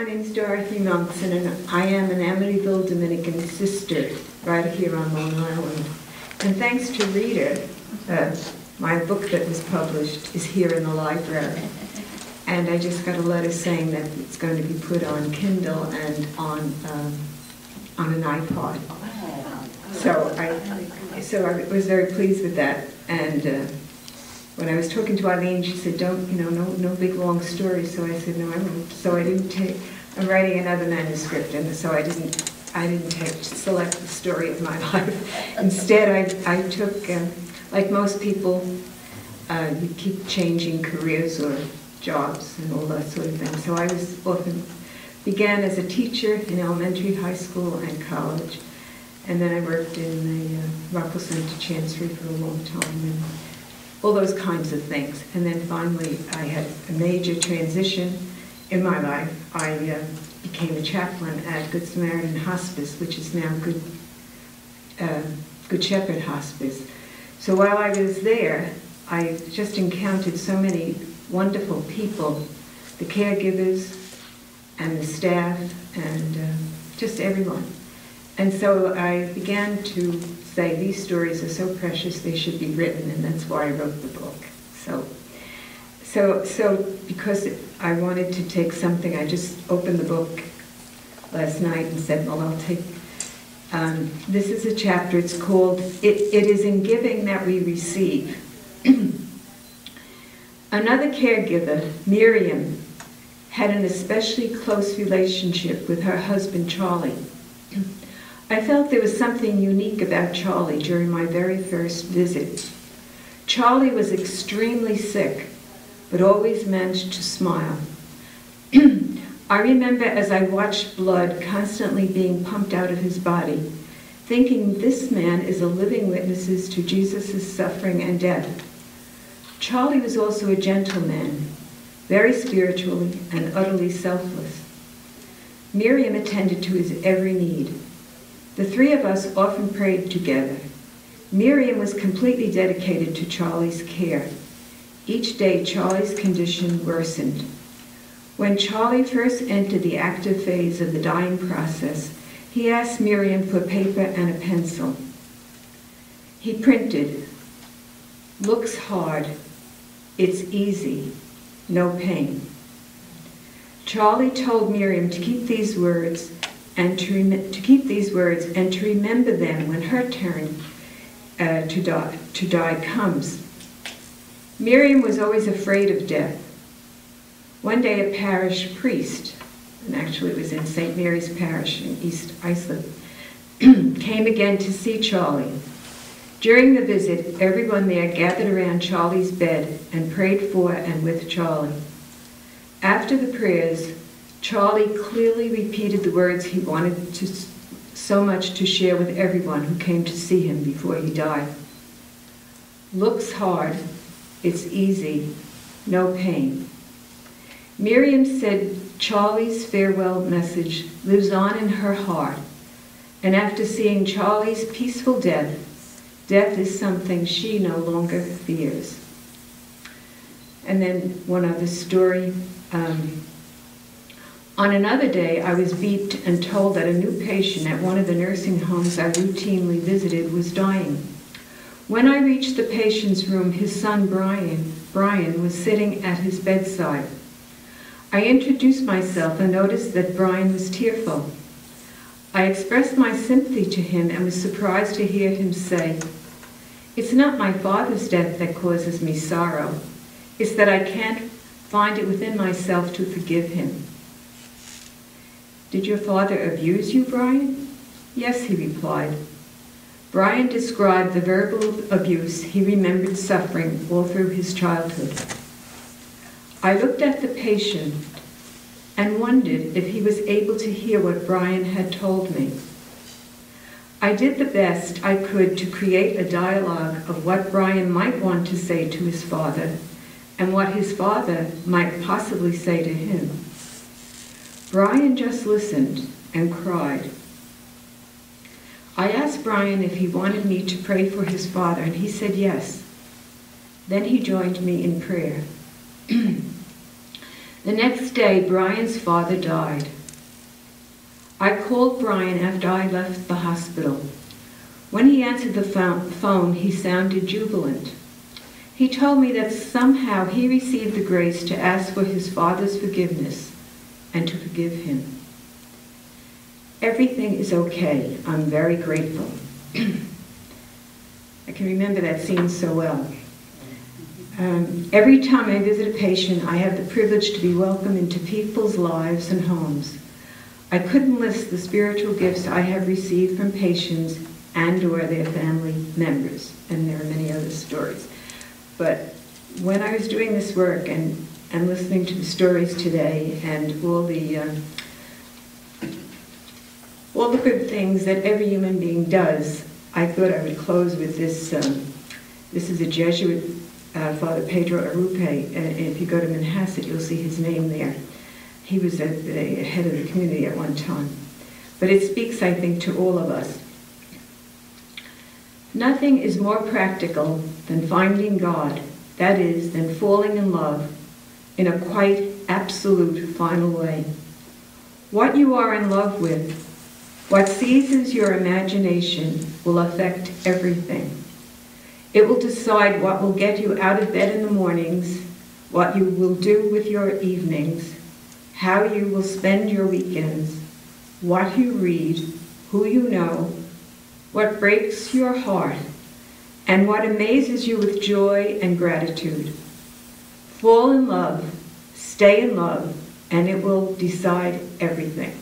my name is Dorothy Monkson, and I am an Amityville Dominican sister right here on Long Island. And thanks to Rita, my book that was published is here in the library. And I just got a letter saying that it's going to be put on Kindle and on an iPod. So I was very pleased with that. And when I was talking to Eileen, she said, no big long stories. So I said, no, I won't. So I didn't take, I'm writing another manuscript, and so I didn't select the story of my life. Instead, I took, like most people, you keep changing careers or jobs and all that sort of thing. So I began as a teacher in elementary, high school, and college. And then I worked in the Rockwell Center Chancery for a long time, and all those kinds of things. And then finally, I had a major transition in my life. I became a chaplain at Good Samaritan Hospice, which is now Good Shepherd Hospice. So while I was there, I just encountered so many wonderful people, the caregivers and the staff and just everyone. And so I began to say, these stories are so precious, they should be written, and that's why I wrote the book. So because I wanted to take something, I just opened the book last night and said, well, I'll take, this is a chapter, it's called, It is in Giving That We Receive. Another caregiver, Miriam, had an especially close relationship with her husband, Charlie. I felt there was something unique about Charlie during my very first visit. Charlie was extremely sick, but always managed to smile. I remember as I watched blood constantly being pumped out of his body, thinking this man is a living witness to Jesus' suffering and death. Charlie was also a gentleman, very spiritually and utterly selfless. Miriam attended to his every need. The three of us often prayed together. Miriam was completely dedicated to Charlie's care. Each day, Charlie's condition worsened. When Charlie first entered the active phase of the dying process, he asked Miriam for paper and a pencil. He printed, "Looks hard, it's easy, no pain." Charlie told Miriam to keep these words and to remember them when her turn to die comes. Miriam was always afraid of death. One day a parish priest, and actually it was in St. Mary's Parish in East Islip, came again to see Charlie. During the visit, everyone there gathered around Charlie's bed and prayed for and with Charlie. After the prayers, Charlie clearly repeated the words he wanted so much to share with everyone who came to see him before he died. "Looks hard, it's easy, no pain." Miriam said Charlie's farewell message lives on in her heart, and after seeing Charlie's peaceful death, death is something she no longer fears. And then one other story. On another day, I was beeped and told that a new patient at one of the nursing homes I routinely visited was dying. When I reached the patient's room, his son Brian was sitting at his bedside. I introduced myself and noticed that Brian was tearful. I expressed my sympathy to him and was surprised to hear him say, "It's not my father's death that causes me sorrow. It's that I can't find it within myself to forgive him." "Did your father abuse you, Brian?" "Yes," he replied. Brian described the verbal abuse he remembered suffering all through his childhood. I looked at the patient and wondered if he was able to hear what Brian had told me. I did the best I could to create a dialogue of what Brian might want to say to his father and what his father might possibly say to him. Brian just listened and cried. I asked Brian if he wanted me to pray for his father, and he said yes. Then he joined me in prayer. The next day, Brian's father died. I called Brian after I left the hospital. When he answered the phone, he sounded jubilant. He told me that somehow he received the grace to ask for his father's forgiveness and to forgive him. Everything is okay. I'm very grateful. I can remember that scene so well. Every time I visit a patient, I have the privilege to be welcomed into people's lives and homes. I couldn't list the spiritual gifts I have received from patients and or their family members, and there are many other stories. But when I was doing this work and listening to the stories today and all the good things that every human being does, I thought I would close with this. This is a Jesuit, Father Pedro Arupe. If you go to Manhasset, you'll see his name there. He was the head of the community at one time. But it speaks, I think, to all of us. Nothing is more practical than finding God, that is, than falling in love in a quite absolute final way. What you are in love with, what seizes your imagination, will affect everything. It will decide what will get you out of bed in the mornings, what you will do with your evenings, how you will spend your weekends, what you read, who you know, what breaks your heart, and what amazes you with joy and gratitude. Fall in love, stay in love, and it will decide everything.